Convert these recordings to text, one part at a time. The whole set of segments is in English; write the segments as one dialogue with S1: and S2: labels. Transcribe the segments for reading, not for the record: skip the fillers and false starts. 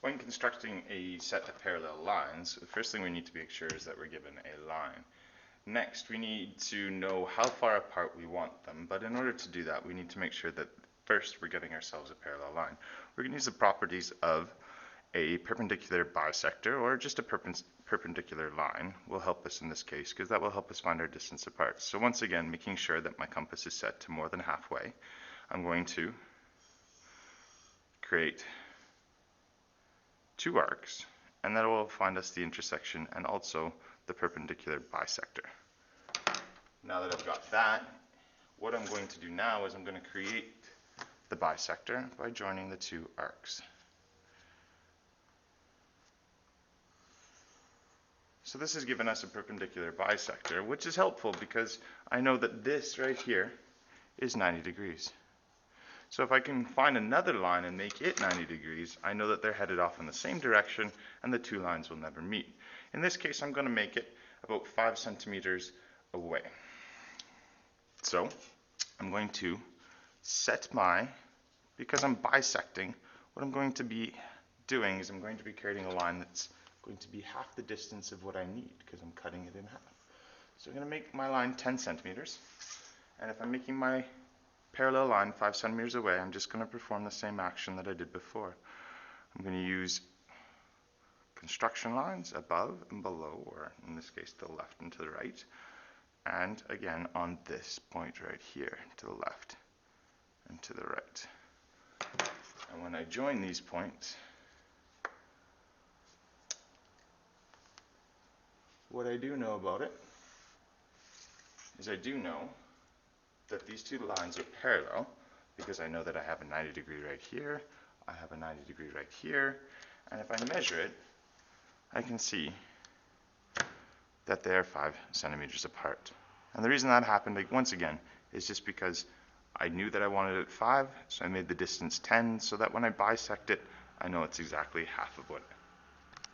S1: When constructing a set of parallel lines, the first thing we need to make sure is that we're given a line. Next, we need to know how far apart we want them, but in order to do that, we need to make sure that first we're giving ourselves a parallel line. We're going to use the properties of a perpendicular bisector, or just a perpendicular line will help us in this case, because that will help us find our distance apart. So once again, making sure that my compass is set to more than halfway, I'm going to create two arcs, and that will find us the intersection and also the perpendicular bisector. Now that I've got that, what I'm going to do now is I'm going to create the bisector by joining the two arcs. So this has given us a perpendicular bisector, which is helpful because I know that this right here is 90 degrees. So if I can find another line and make it 90 degrees, I know that they're headed off in the same direction and the two lines will never meet. In this case, I'm going to make it about 5 centimeters away. So I'm going to set because I'm bisecting, what I'm going to be doing is I'm going to be creating a line that's going to be half the distance of what I need because I'm cutting it in half. So I'm going to make my line 10 centimeters, and if I'm making my parallel line 5 centimeters away, I'm just going to perform the same action that I did before. I'm going to use construction lines above and below, or in this case to the left and to the right, and again on this point right here to the left and to the right. And when I join these points, what I do know about it is I do know that these two lines are parallel because I know that I have a 90 degree right here, I have a 90 degree right here, and if I measure it, I can see that they are 5 centimeters apart. And the reason that happened, once again, is just because I knew that I wanted it 5, so I made the distance 10, so that when I bisect it, I know it's exactly half of what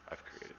S1: I've created.